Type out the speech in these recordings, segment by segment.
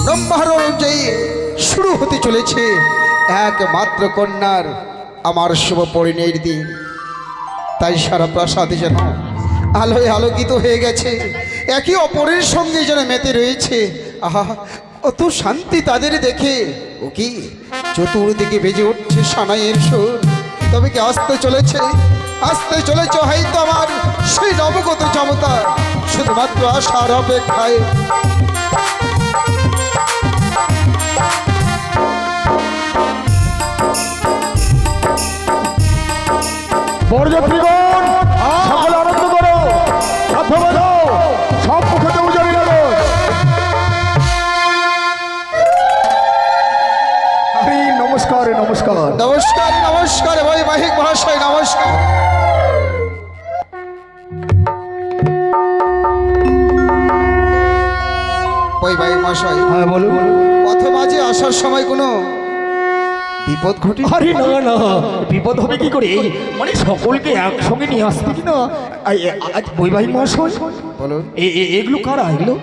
ব্রহ্মার অনুযায়ী শুরু হতে চলেছে একমাত্র কন্যার আমার শুভ পরিণয়ের দিন। তাই সারা প্রাসাদে যেন আলোয় আলোকিত হয়ে গেছে, একে অপরের সঙ্গে যেন মেতে রয়েছে। আহা, কত শান্তি তাদের দেখে। ও কি চতুর্দিকে বেজে উঠছে সানাইয়ের সুর। তবে কি আসতে চলেছে হয়তো আমার সেই নবগত জমতা, শুধুমাত্র আশার অপেক্ষায়। বরযাত্রীগণ, সকলে আনন্দ করো, সাধ্য বাজাও, সব মুখেতে উজারি লাগো। হরি নমস্কার নমস্কার নমস্কার নমস্কার বৈবাহিক মহাশয়, নমস্কার। বৈবাহিক মহাশয়, হ্যাঁ বলুন। পথ মাঝে আসার সময় কোনো বিপদ ঘটে? আরে না না, বিপদ হবে কি করে? মানে সকলকে একসঙ্গে নিয়ে আসতে কি না। আজ বৈবাহিক মহাশয় বলুন। এগুলো কারা? এগুলো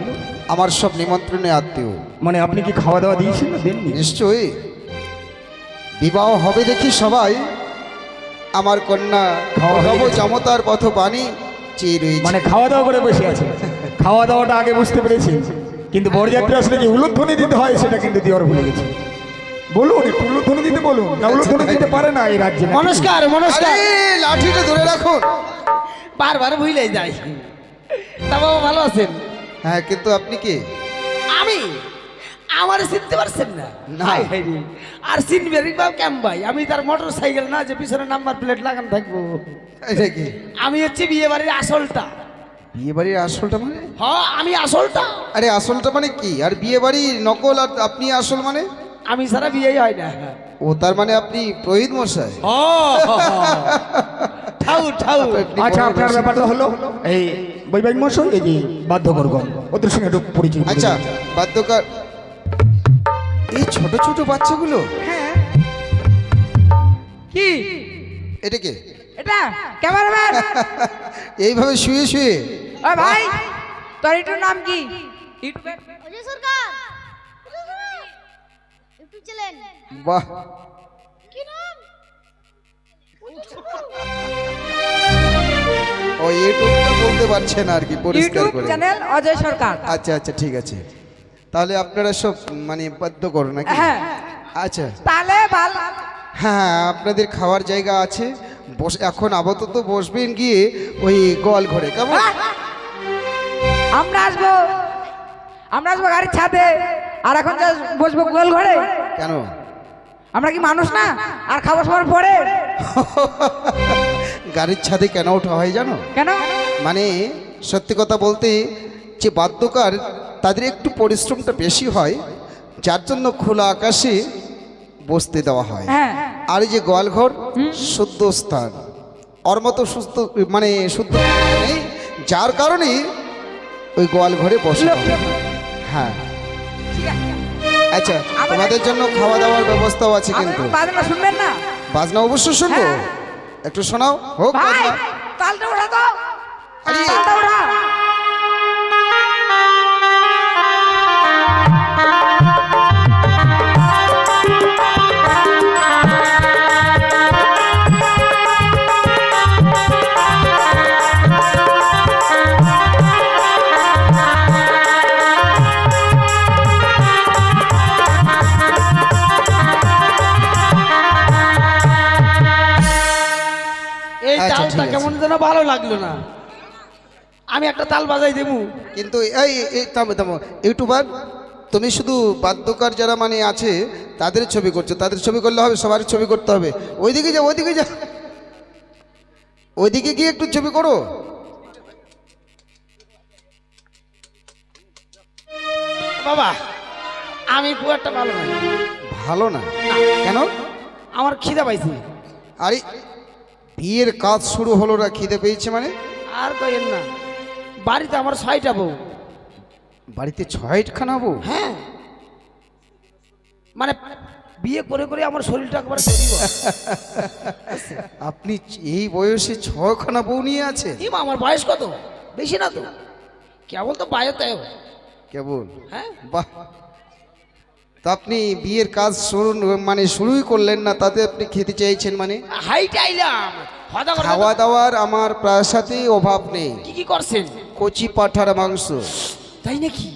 আমার সব নিমন্ত্রণে আত্মীয়। মানে আপনি কি খাওয়া দাওয়া দিয়েছেন না দেননি? নিশ্চয়ই, বিবাহ হবে দেখি সবাই আমার কন্যা খাওয়া হয়ে নব গেছে? জামতার পথ বাণী চেয়ে রয়েছে। মানে খাওয়া দাওয়া করে বসে আছে। খাওয়া দাওয়াটা আগে বুঝতে পেরেছি, কিন্তু বরযাত্রী আসলে যে উলুধ্বনি দিতে হয় সেটা কিন্তু দেওয়ার ভুলে গেছে। বলুন, একটু উলুধ্বনি দিতে বলুন। না উলুধ্বনি দিতে পারে না এই রাজ্যে। নমস্কার নমস্কার। আরে, লাঠিটা ধরে রাখুন। বারবার ভুলে যাই। তা বাবা ভালো আছেন? হ্যাঁ, কিন্তু আপনি কি? আমি আমার চিনতে পারছেন না? না। হায় হায় রে। আর চিনবেন বাবু কেম ভাই? আমি তার মোটর সাইকেল না যে পিছনে নাম্বার প্লেট লাগানো থাকবো। এটা কি আমি হচ্ছে বিয়ে বাড়ির আসলটা। বিয়ে বাড়ির আসলটা মানে? হ্যাঁ, আমি আসলটা। আরে আসলটা মানে কি? আর বিয়ে বাড়ির নকল আর আপনি আসল মানে? আমি ছাড়া বিয়েই হয় না। ও, তার মানে আপনি পুরোহিত মশাই। ঠাউ ঠাউ। আচ্ছা, আপনার ব্যাপারটা হলো এই বৈবাহিক মহাশয়, এই যে বাধ্যকরগণ ওদের সঙ্গে একটু পরিচয় করে আচ্ছা, দিন। বাধ্যকার এই ছোট ছোট বাচ্চাগুলো, হ্যাঁ। কি এটা কে? এটা ক্যামেরাম্যান। এইভাবে শুয়ে শুয়ে? ও ভাই, তোর এটার নাম কি? ইউটিউবে অজয় সরকার, ইউটিউব চ্যানেল বাহ, কি নাম? ও ইউটিউবটা বলতে পারছে না আর কি, পরিষ্কার ইউটিউব করে। চ্যানেল অজয় সরকার। আচ্ছা আচ্ছা, ঠিক আছে। তাহলে আপনারা সব মানে বাধ্য করো নাকি? হ্যাঁ। আচ্ছা, তাহলে ভালো। হ্যাঁ, আপনাদের খাওয়ার জায়গা আছে, এখন আপাতত বসবেন গিয়ে ওই গোয়াল ঘরে, কেমন? আমরা আসবো গাড়ির ছাদে, আর এখন বসবো গোল ঘরে। কেন? আমরা কি মানুষ না? আর খাবার সবার পরে গাড়ির ছাদে কেন ওঠা হয় জানো? কেন? মানে সত্যি কথা বলতে, যে বাদ্যকার তাদের একটু পরিশ্রমটা বেশি হয়, যার জন্য খোলা আকাশে বসতে দেওয়া হয়। হ্যাঁ। আর এই যে গোয়ালঘর শুদ্ধ স্থান, ওর মতো সুস্থ মানে শুদ্ধ নেই, যার কারণে ওই গোয়াল ঘরে বসে। হ্যাঁ, ঠিক আছে। আচ্ছা, তোমাদের জন্য খাওয়া দাওয়ার ব্যবস্থাও আছে কিন্তু। বাজনা শুনবেন না? বাজনা অবশ্যই শুনবো। হ্যাঁ। একটু শোনাও, হোক ভাই, বাজনা। তালটা ওঠা তো। আরে, তালটা ওঠা। এই আচ্ছা, তালটা ঠিক আছে। কেমন যেন ভালো লাগলো না। আমি একটা তাল বাজাই দেবো। কিন্তু এই এই থামো থামো, ইউটিউবার, তুমি শুধু বাদ্যকার যারা মানে আছে তাদের ছবি করছো, তাদের ছবি করলে হবে? সবার ছবি করতে হবে। ওইদিকে যা, ওইদিকে যা, ওইদিকে গিয়ে একটু ছবি করো। বাবা, আমি খুব একটা ভালো না। ভালো না? কেন? আমার খিদা পাইছি। আরে, বিয়ের কাজ শুরু হলো না, খিদে পেয়েছে মানে? আর কইেন না, বাড়িতে আমার 6টা বউ। বাড়িতে 6খানা বউ? হ্যাঁ, মানে বিয়ে করে করে আমার শরীরটা একবার তৈরি হয়। আপনি এই বয়সে ছখানা বউ নিয়ে আছে? কি মা, আমার বয়স কত? বেশি না তো, কেবল তো বায়তায়। কেবল? হ্যাঁ, বাহ। তা আপনি বিয়ের কাজ শুরু মানে শুরুই করলেন না, তাতে আপনি খেতে চাইছেন মানে? হাইট আইলাম হদা করে। খাওয়া দাওয়ার আমার প্রাসাদে অভাব নেই। কি কি করছেন? কচি পাঠার মাংস, তাই নাকি?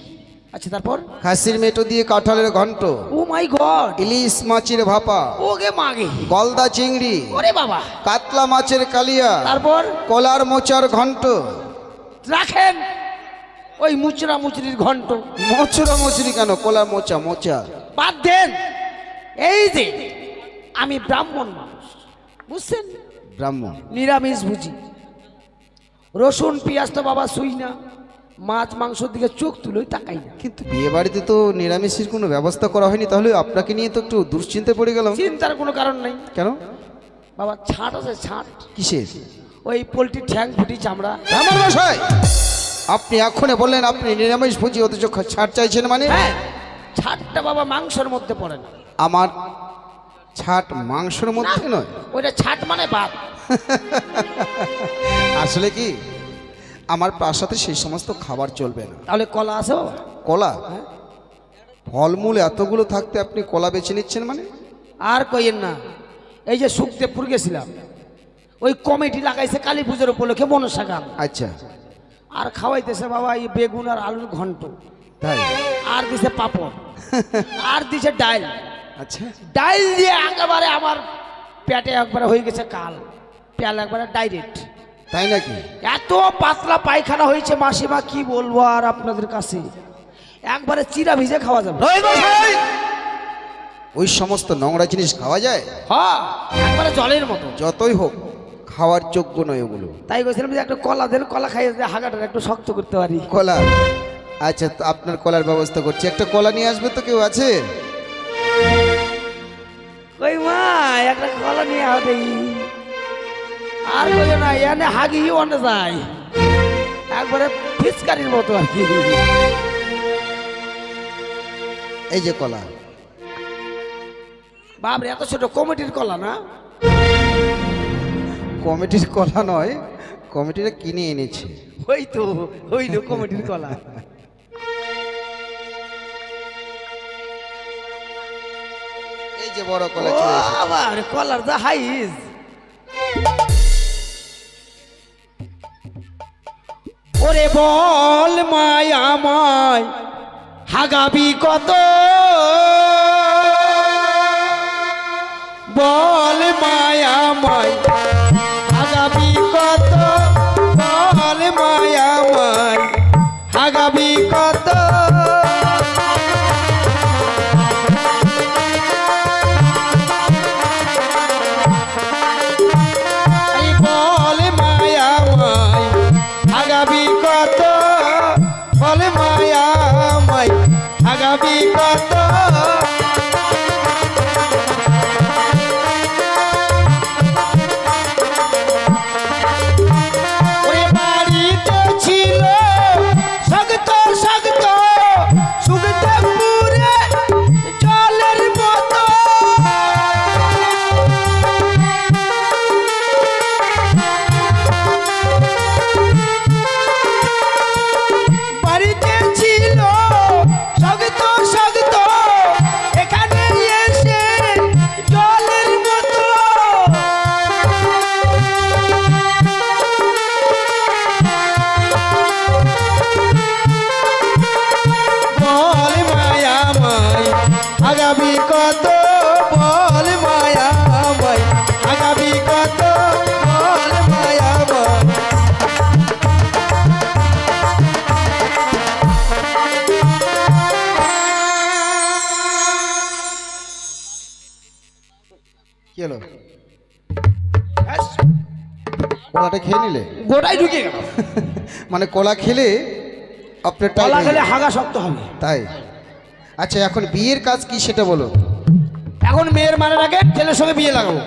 আচ্ছা, তারপর? খাসির মেটো দিয়ে কাঁঠালের ঘন্ট, ও মাই গড, ইলিশ মাছের ভাপা, ওগে মাগে, গলদা চিংড়ি, ওরে বাবা, কাতলা মাছের কালিয়া, তারপর? কলার মোচার ঘন্ট। রাখেন ওই মুচরা মুচরির ঘন্ট, মচুরা মচুরি কেন, কলার মোচা মোচা। বাদ দেন। এই যে আমি ব্রাহ্মণ মানুষ, বুঝছেন? ব্রাহ্মণ? নিরামিষ বুঝি, রসুন পেঁয়াজ তো বাবা শুই না, মাছ মাংসর দিকে চোখ তুলোই তাকাই না। কিন্তু বিয়ে বাড়িতে তো নিরামিষের কোনো ব্যবস্থা করা হয়নি, তাহলে আপনাকে নিয়ে তো একটু দুশ্চিন্তায় পড়ে গেলাম। চিন্তার কোনো কারণ নেই কেন? বাবা, ছাট আছে ছাট, কিসের? ওই পোলট্রির ঠ্যাং ফুটি চামড়া। আমার বাসায় আপনি এখনই বললেন আপনি নিরামিষ ভুজি, অথচ ছাড় চাইছেন মানে? হ্যাঁ, ছাটটা বাবা মাংসের মধ্যে পড়ে না। আমার ছাট মাংসের মধ্যে নয়? ওইটা ছাট মানে ভাত। আসলে কি আমার প্রাসাদে সেই সমস্ত খাবার চলবে না। তাহলে কলা আছে বাবা? কলা? ফলমূল এতগুলো থাকতে আপনি কলা বেছে নিচ্ছেন মানে? আর কইেন না, এই যে সুখদেবপুর গেছিলাম, ওই কমিটি লাগাইছে কালী পুজোর উপলক্ষে মনসা গান, আচ্ছা, আর খাওয়াইতেছে বাবা এই বেগুন আর আলুর ঘন্ট, তাই? আর দিছে পাপড়, আর দিছে ডাল। আচ্ছা, ডাল দিয়ে একেবারে আমার পেটে একবারে হয়ে গেছে কাল, পেল একবারে ডাইরেক্ট। তাই নাকি? এত পাতলা পায়খানা হয়েছে মাসিমা, কি বলবো আর আপনাদের কাছে, একবারে চিরা ভিজে খাওয়া যাবে। ওই সমস্ত নোংরা জিনিস খাওয়া যায়? হ্যাঁ, একবারে জলের মতো। যতই হোক খাওয়ার যোগ্য নয় ওগুলো। তাই বলছিলাম যে একটা কলা দেন, কলা খাইয়ে যে হাগাটা একটু শক্ত করতে পারি। কলা? আচ্ছা, তো আপনার কলার ব্যবস্থা করছি। একটা কলা নিয়ে আসবে তো, কেউ আছে? কই মা, একটা কলা নিয়ে আও দেই। আর কই না, এনে হাগি অনে যায় একবারে ফিসকারির মতো আর কি। এই যে কলা। বাপরে, এত ছোট কমিটির কলা না? কমিটির কলা নয়, কমিটিরা কিনে এনেছে। ওই তো হইল কমিটির কলা। এই যে বড় কলা চলে এসেছে। আবার কলার যা হাইজ। ওরে বল মায়া মায় হাগাবি কত, বল মায়া মায় হাগাবি কত, বল মায়া মায় হাগাবি কত। বল মায়া মায় হাগাবি কত, বল মায়া মায় হাগাবি কত। ওরে বাড়িতে ছিল শক্ত শক্ত সুখদেবপুরে জলের মতো। বাড়িতে ছিল শক্ত শক্ত, এখানে এসে জলের মতো। বল মায়া মাই আগামী কত, বল মায়া মাই আগামী কত, বল মায়া মাই। কি হলো? কলাটা খেয়ে নিলে? গোটাই ঢুকে গেল। মানে কলা খেলে আপনার টাইট কলা হয়ে খেলে যাবে। হাগা শক্ত হবে। তাই? আচ্ছা, এখন বিয়ের কাজ কি সেটা বলো। এখন মেয়ের মানের আগে ছেলের সঙ্গে বিয়ে লাগাবো।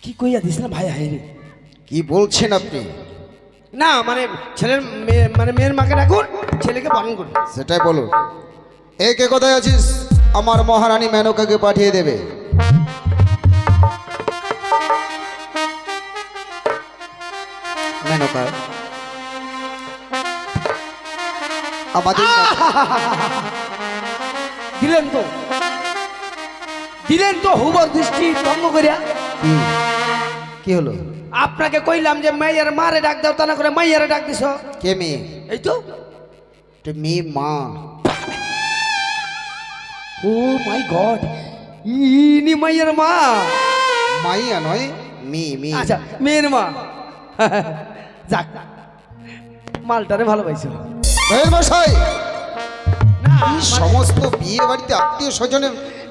কি কইয়া দিস না ভাই, হাই রে। কি বলছেন আপনি? না মানে ছেলের মানে মেয়ের মাকে রাখুন, ছেলেকে বারণ করুন। সেটাই বলো। একে কোথায় আছিস? আমার মহারানী মেনকাকে পাঠিয়ে দেবে। মেনকা, আমাদের দিলেন তো হুবর দৃষ্টি ভঙ্গ করিয়া। কি হলো? আপনাকে কইলাম যে মাইয়ার মারে ডাক দাও, তা না করে মাইয়ারে ডাক দিছ। কে মেয়ে? এই তো মেয়ে মা। ও মাই গড, ইনি মাইয়ার মা। মাইয়া নয়, মেয়ে মেয়ে। আচ্ছা মেয়ের মা। যাক, মালটারে ভালোবাসো। ভেল মশাই, না এই সমস্ত বিয়ে বাড়িতে আত্মীয় স্বজনে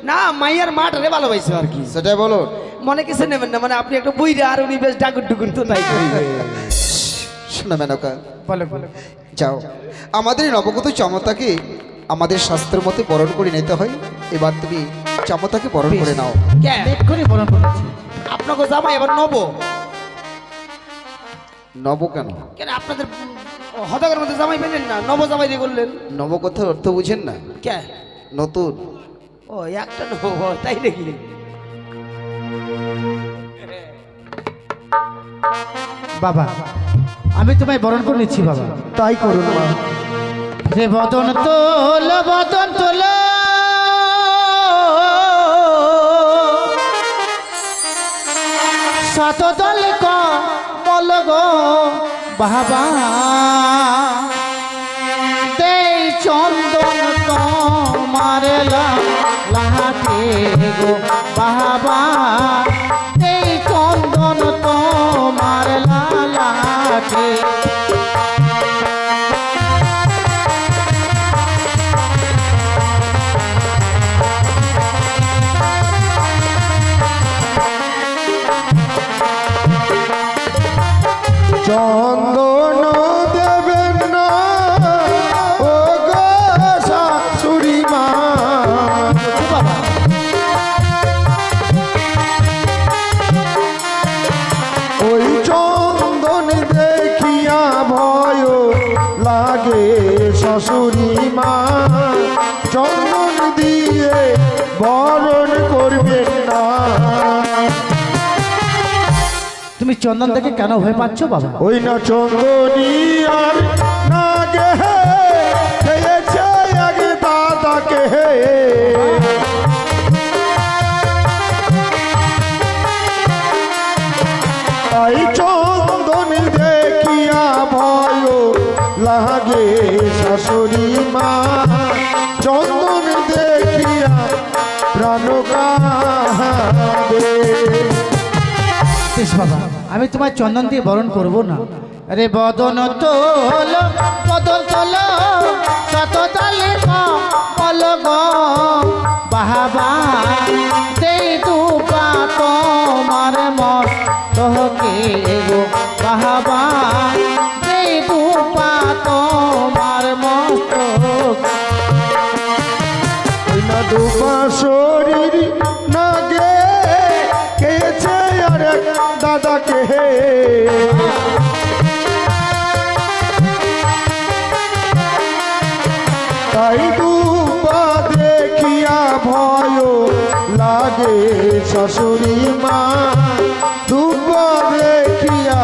না, মাইয়ার মাটারে ভালোবাসো আর কি। সেটাই বলো। মনে কিছু নেবেন না, মানে আপনি একটা বইরা আর উনি বেশ ডাকুন ডুকুন তো তাই করিবে। শোনো মেনকা, বলো বলো। যাও, আমাদের এই নবগত চামতাকে আমাদের শাস্ত্রের মতে বরণ করে নিতে হয়। এবার তুমি চামতাকে বরণ করে নাও। এক্ষুনি বরণ করেছি। আপনাকে জামাই এবার নব। নব কেন? কেন আপনাদের হদাগের মধ্যে জামাই পেলেন না, নব জামাই দিয়ে করলেন? নব কথার অর্থ বুঝেন না? কে? নতুন। ও একটা নব, তাই নাকি? বাবা, আমি তোমায় বরণ করে নিচ্ছি বাবা। তাই করুন মা। রে বদন তোল, বদন তোল, সাত দল কমল গো বাবা, দেই চন্দন তোমার লাহাতে গো বাবা, দেই চন্দন তোমার লালাতে। চন্দন দেবেন না ও গো শাশুড়ি মা, ওই চন্দন দেখিয়া ভয় লাগে শাশুড়ি মা, চন্দন দিয়ে বরণ করবেন না। তুমি চন্দন থেকে কেন ভয় পাচ্ছ বাবা? ওই না চন্দনী আর না গে খেয়েছে আগে দাদাকে, তাই চন্দন দেখিয়া ভয় লাগে শাশুড়ি মা, চন্দন দেখিয়া প্রাণ কাঁদে। বেশ বাবা, আমি তোমার চন্দন দিয়ে বরণ করব না। রে বদন তোল, বদন তোল, শত তালে কমল গো বাবা, দেই দুপা তোমার মন তোকে গো বাবা, দেই দুপা তোমার মস্তক। ওই না দুপা শরীর না গে খেয়েছে আর দাদাকে, তাই দুপা দেখিয়া ভয় লাগে শাশুড়ি মা, দুপা দেখিয়া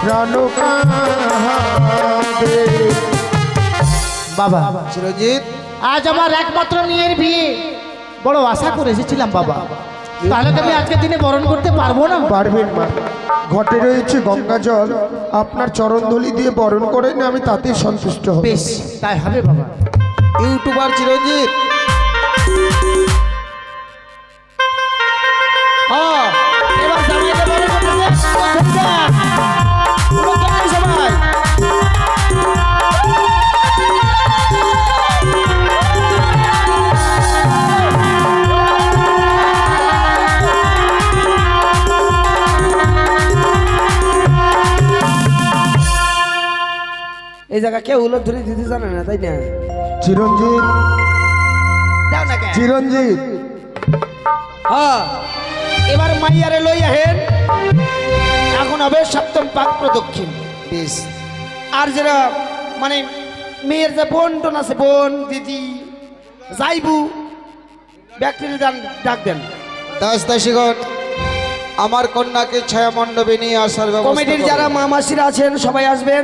প্রাণ কাঁদে। বাবা, চিরঞ্জিত, আজ আমার একমাত্র মেয়ের বিয়ে, বড় আশা করে এসেছিলাম বাবা, তাহলে তুমি আজকের দিনে বরণ করতে পারবো না? পারবেন মা, ঘটে রয়েছে গঙ্গা জল, আপনার চরণধলি দিয়ে বরণ করেন, আমি তাতেই সন্তুষ্ট হব। বেশ, তাই হবে বাবা। ইউটিউবার চিরঞ্জিত, এবার জামাইকে বরণ করতেছে। পুরো কেমন সবাই? এই জায়গা কেউ উলট ধরে দিতে জানে না, তাই না? চিরঞ্জিত, দাও না কে? চিরঞ্জিত, হ্যাঁ, এবার মাইয়ারে লইয়া হেন। এখন হবে সপ্তম পাক প্রদক্ষিণ। বেশ। আর যারা মানে মেয়ের যে বোন টোন আছে, বোন দিদি যাইবু ব্যক্তির ডাক দেন। দাস দাসীগণ, আমার কন্যাকে ছায়া মণ্ডপে নিয়ে আসার ব্যবস্থা কমিটির করুন। যারা মামাসিরা আছেন সবাই আসবেন।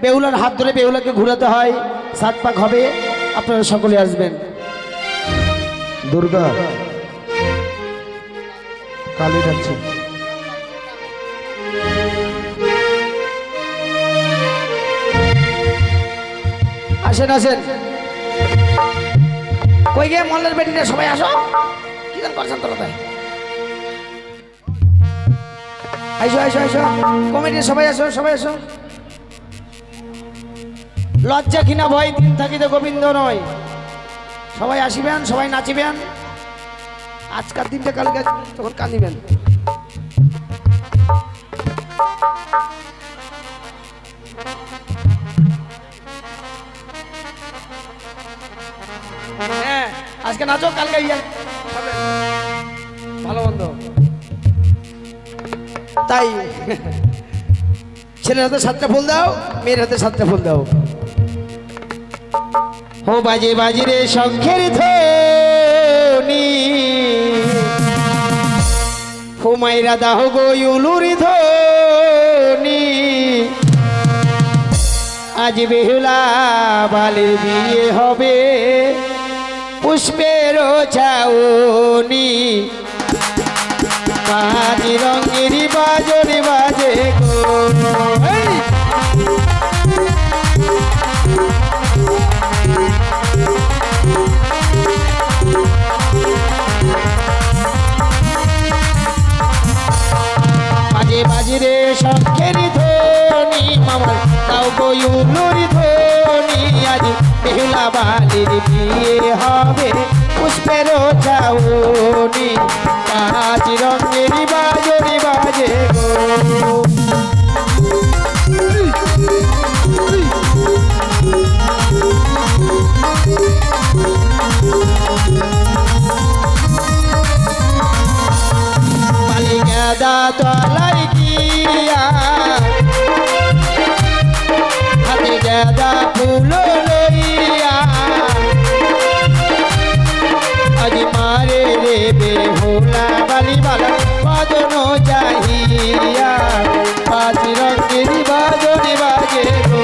বেহুলার হাত ধরে বেহুলাকে ঘুরাতে হয়, 7 পাক হবে, আপনারা সকলে আসবেন। দুর্গা কালী যাচ্ছে। আসেন আসেন, কই গে মল্লের বেটিরা সবাই আসো। কি গান করছেন তোরা তাই? আইসো আইসো আইসো, কমিটির সবাই আসো, সবাই আসো। লজ্জা কিনা ভয় দিন থাকিতে গোবিন্দ নয়। সবাই আসিবেন, সবাই নাচিবেন। আজকাল দিনটা কালকে তখন কাঁদিবেন। হ্যাঁ, আজকে নাচো, কালকে ইয়ে খাবেন। ভালো বন্ধ। তাই ছেলের হাতে 7টা ফুল দাও, মেয়ের হাতে 7টা ফুল দাও। ও বাজে বাজে রে শঙ্খের ধ্বনি, হুমাইরা দাহ গো উলুর ধ্বনি। আজ বেহুলা বালির বিয়ে হবে, পুষ্পের ছাউনি। পানি রঙের বাজরে বাজে গো। এই! বাজে বাজে রে শঙ্খের ধ্বনি, মামার দাও গো উলুর ধ্বনি। আজ বেহুলা বালির বিয়ে হবে, পুষ্পের ছাউনি। পাঁচ রঙের বাজরে বাজে গো। বালি গাদা তলাই গিয়া, হাতে গাদা ফুল লইয়া। আজ মারে রে বেহুলা বালি বালা বাজন যাহিয়া। 5 রঙের বাজনে বাজে গো।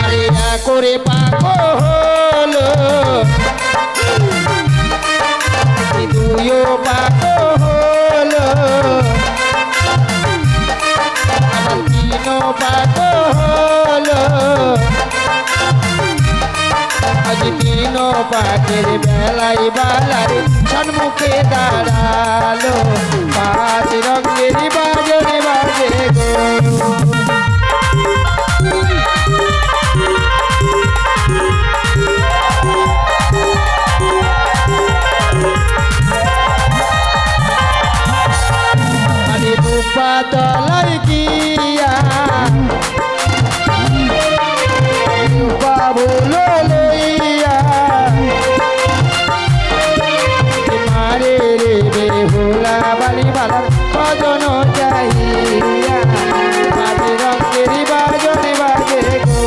আরে করে পাকো হলো, দুইও পাকো হলো, আমার 3ও পাকো হলো। আজ 3ও পাকের বেলায় বালার সম্মুখে দাঁড়ালো। 5 রঙের বাজনে বাজে গো। আরে রূপা তলাই গিয়া, রূপা বলো লইয়া। মারে রে বেহুলা বালি বালার ভজন চাহিয়া। 5 রঙের বাজনে বাজে গো।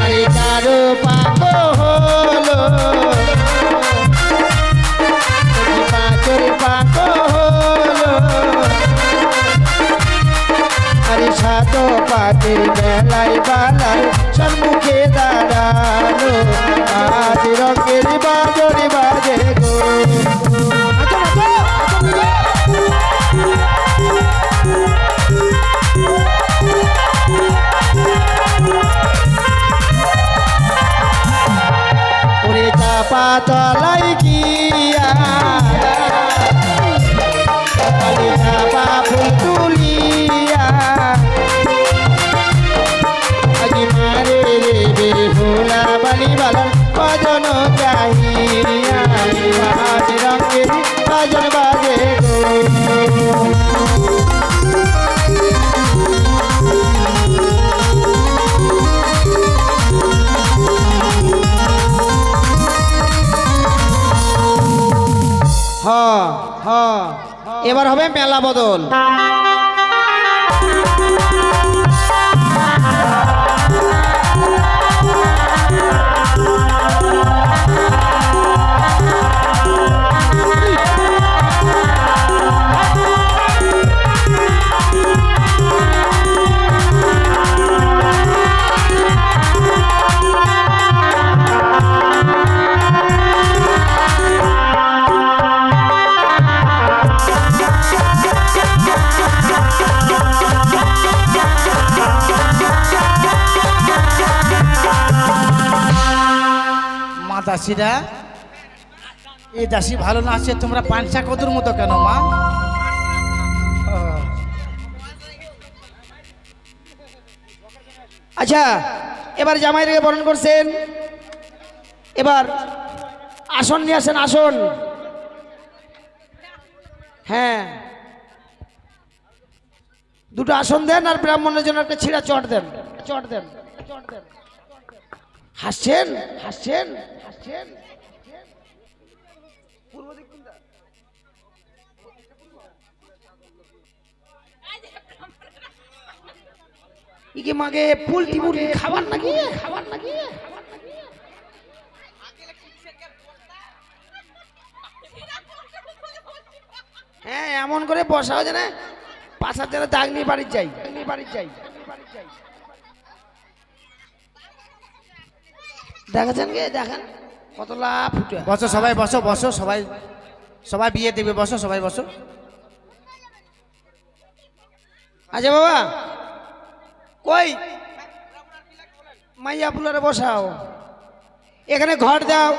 আরে কারো পাকো হলো, 5 পাকো হলো। আরে 7 পাকের বেলায় বালার সম্মুখে দাঁড়ালো। 5 রঙের বাজরে বাজে গো। ওরে চাপা তলাই গিয়া, আরে চাপা ফুল তুলিয়া। আজ মারে রে বেহুলা বালি বালার ভজন চাহিয়া। 5 রঙের বাজন বাজে গো। এবার হবে মেলা বদল। মা দাসীরা, এই দাসী ভালো নাচছে, তোমরা পাঞ্চা কদুর মতো কেন মা? আচ্ছা, এবার জামাইকে বরণ করছেন। এবার আসন নিয়ে আসেন, আসন। হ্যাঁ, দুটো আসন দেন আর ব্রাহ্মণের জন্য একটা ছিঁড়া চট দেন, চট দেন, চট দেন। হাসছেন, হাসছেন, হাসছেন। ইকে মাগে পোলট্রি মুরগি খাবার নাকি, খাবার নাকি? হ্যাঁ, এমন করে বসা হয় না, পাশার যেন দাগ নিয়ে বাড়ির যাই, বাড়ির যাই। দেখাচ্ছেন কে? দেখেন কত লাভ ফুটে। বসো সবাই, বসো বসো সবাই, সবাই বিয়ে দেবে, বসো সবাই বসো। আচ্ছা বাবা, কই মাইয়া পুলারে বসাও, এখানে ঘর দাও,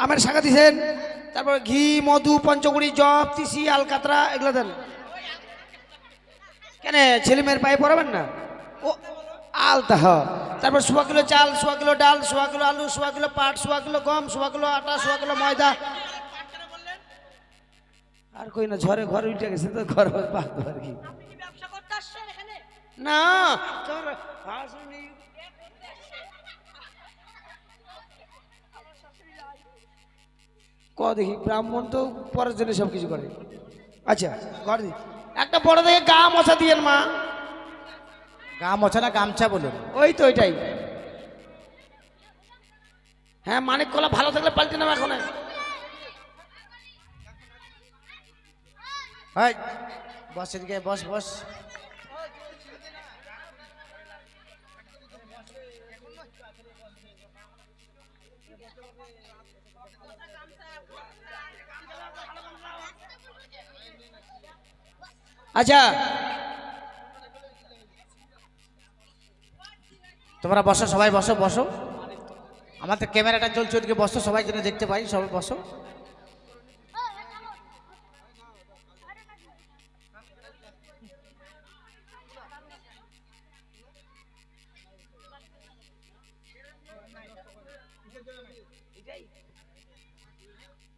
আমার শাখা দিছেন, তারপর ঘি, মধু, পঞ্চকুড়ি, জব, তিসি, আলকাতরা এগুলো দেন। কেন ছেলে মেয়ের পায়ে পড়াবেন না? ও আলতা, হ। তারপর 100 কিলো চাল, 100 কিলো ডাল, 100 কিলো আলু, 100 কিলো পাট, 100 কিলো গম, 100 কিলো আটা, 100 কিলো ময়দা। আর কই না, ঝড়ে ঘর উঠে গেছে তো, ঘর বাদ আর কি না। তোর ক দেখি, ব্রাহ্মণ তো পরের জন্য সব কিছু করে। আচ্ছা, ঘর দি একটা বড় দেখে গা মশা দিয়েন মা। গা মোছা না গামছা বলুন? ওই তো ওইটাই। হ্যাঁ, মানিক কলা ভালো থাকলে পাল্টে নেব এখন। হাই বস, এদিকে বস বস। আচ্ছা, তোমরা বসো সবাই, বসো বসো। আমাদের ক্যামেরাটা চলছে, ওদিকে বসো সবাই যেন দেখতে পাই, সবাই বসো।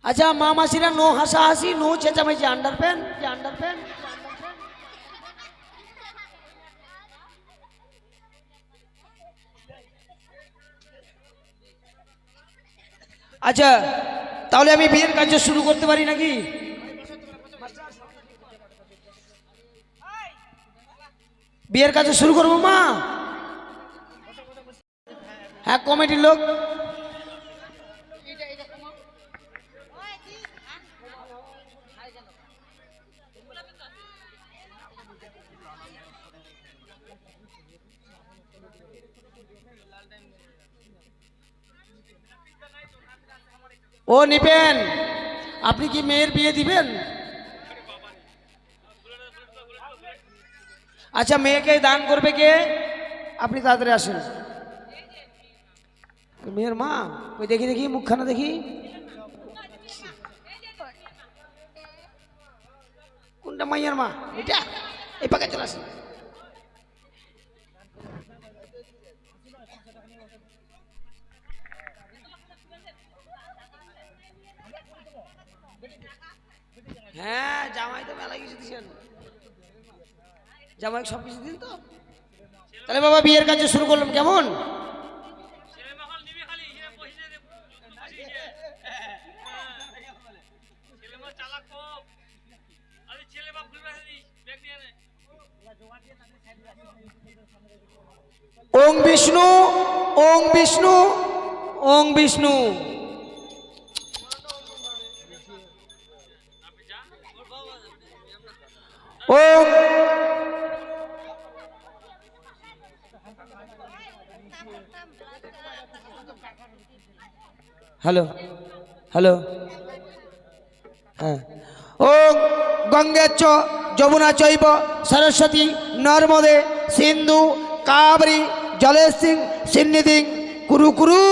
আচ্ছা মা মাসিরা, নো হাসাহাসি, নো চেঁচামেচি, আন্ডারপ্যান, আন্ডারপ্যান। আচ্ছা, তাহলে আমি বিয়ের কাজ শুরু করতে পারি নাকি? বিয়ের কাজ শুরু করবো মা? হ্যাঁ, কমিটির লোক। ও নিবেন, আপনি কি মেয়ের বিয়ে দিবেন? আচ্ছা, মেয়েকে দান করবে কে? আপনি তাড়াতাড়ি আসেন। মেয়ের মা ওই দেখি, দেখি মুখখানা দেখি। কোনটা মাইয়ার মা? এটা এই পাকে চলে আসেন। হ্যাঁ, জামাই তো মেলা কিছু দিচ্ছেন, জামাই সব কিছু দিন তো। তাহলে বাবা বিয়ের কাজ শুরু করলাম, কেমন? ওং বিষ্ণু, ওং বিষ্ণু, ওং বিষ্ণু। ওং হ্যালো হ্যালো হ্যাঁ। ওং গঙ্গে চ যমুনা চৈব সরস্বতী নর্মদে সিন্ধু কাবেরী জলেস্মিন সন্নিধিং কুরু কুরু।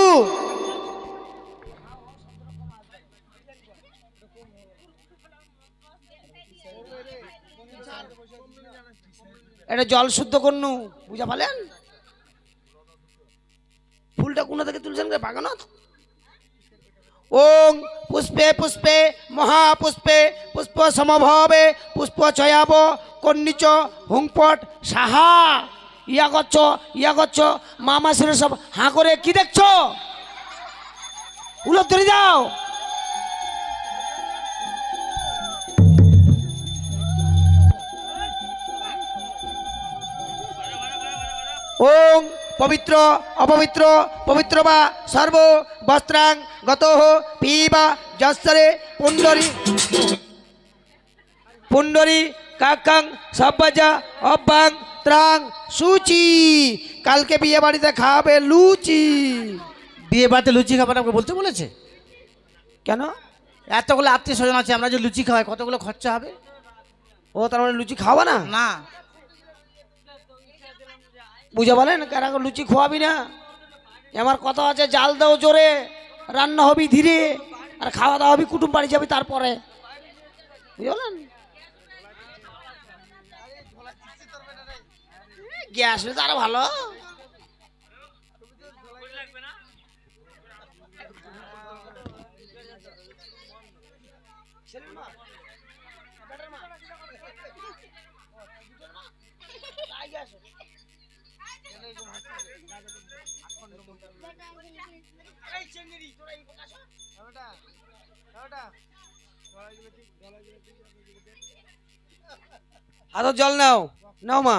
এটা জল শুদ্ধ করনু, বুঝা পালেন? ফুলটা কোনা থেকে তুলছেন রে বাগানত? ওং পুষ্পে পুষ্পে মহাপুষ্পে পুষ্প সমভাবে পুষ্প ছয়াব কন্নিচ হুংপট সাহা। ইয়া করছ মামা সেরে সব হাঁ করে কি দেখছো? উলট ধরে যাও। ওং পবিত্র অপবিত্র পবিত্র বা সর্ব বস্ত্রাং গত পিবা যশ্বরে পুণ্ডরী পুণ্ডরী কাকাং সব্বাজা অব্বাং ত্রাং সুচি। কালকে বিয়ে বাড়িতে খাবে লুচি। বিয়ে বাড়িতে লুচি খাবার আমাকে বলতে বলেছে? কেন? এতগুলো আত্মীয় স্বজন আছে, আমরা যে লুচি খাওয়াই কতগুলো খরচা হবে? ও তার মানে লুচি খাওয়া না? না। বুঝে বলেন কারা লুচি খোয়াবি না? আমার কথা আছে, জাল দাও জোরে, রান্না হবি ধীরে, আর খাওয়া দাওয়া হবি কুটুম বাড়ি যাবি তারপরে। বুঝলেন? গ্যাস হলে তো আরো ভালো। হাতে জল নাও, নাও মা।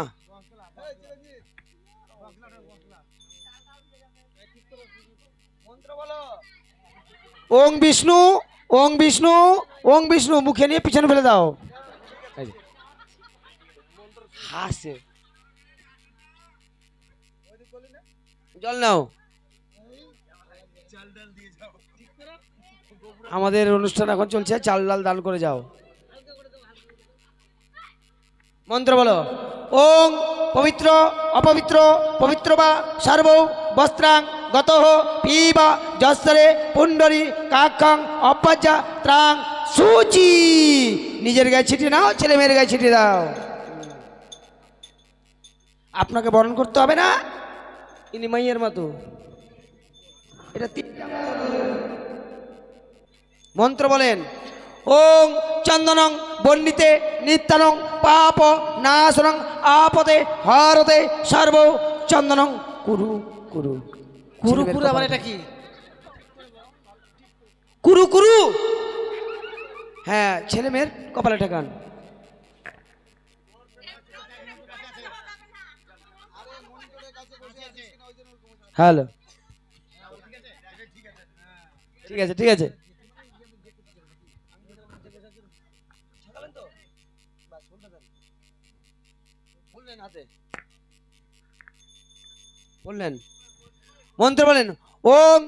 ওং বিষ্ণু, ওং বিষ্ণু, ওং বিষ্ণু। মুখে নিয়ে পিছনে ফেলে দাও। হাসে। জল নাও। আমাদের অনুষ্ঠান এখন চলছে, চাল ডাল দান করে যাও। মন্ত্র বলো। ওং পবিত্র অপবিত্র পবিত্র বা সর্ব বস্ত্রাং গত পিবা যশ্বরে পুণ্ডরী কাকাং অব্বাজা ত্রাং সুচি। নিজের গায়ে ছিটিয়ে নাও, ছেলে মেয়ের গায়ে ছিটিয়ে দাও। আপনাকে বরণ করতে হবে না, ইনি মাইয়ের মতো। এটা মন্ত্র বলেন। ওং চন্দনং বন্ডিতে নিত্যানং পাপ নাশনং আপদে হরতে সর্ব চন্দনং কুরু কুরু। কুরু কুরু আবার এটা কি? কুরু কুরু, হ্যাঁ, ছেলে মেয়ের কপালে ঠেকান। হ্যালো, ঠিক আছে ঠিক আছে। বললেন মন্ত্র বলেন। ওং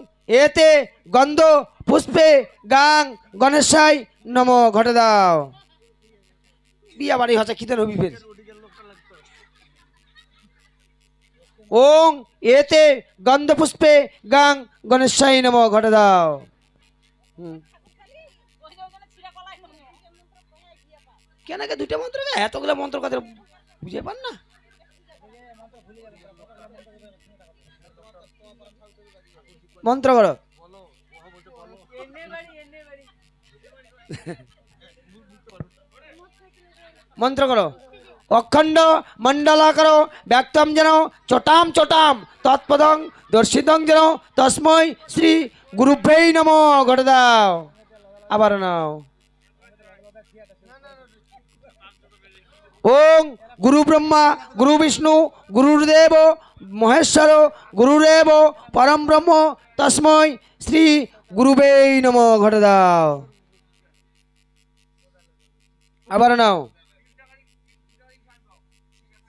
এতে গন্ধ পুষ্পে গাং গণেশাই নম। ঘটে দাও। বিয়া বাড়ি হচ্ছে খিদের হবি ফের। ওং এতে গন্ধ পুষ্পে গাং গণেশাই নম। ঘটে দাও। কেন দুইটা মন্ত্র, এতগুলো মন্ত্র কথা বুঝে পান না? মন্ত্র করো। মন্ত্র করো। অখণ্ড মণ্ডলাকার ব্যক্তম যেন চটাম চটাম তৎপদং দর্শিতং যেন তস্মৈ শ্রী গুরুভ্যৈ নমঃ। ঘটে দাও। আবার নাও। ওং গুরু ব্রহ্মা গুরু বিষ্ণু গুরুদেব মহেশ্বর গুরুদেব পরম ব্রহ্ম তস্মৈ শ্রী গুরুবে নম। ঘটে দাও, আবার নাও।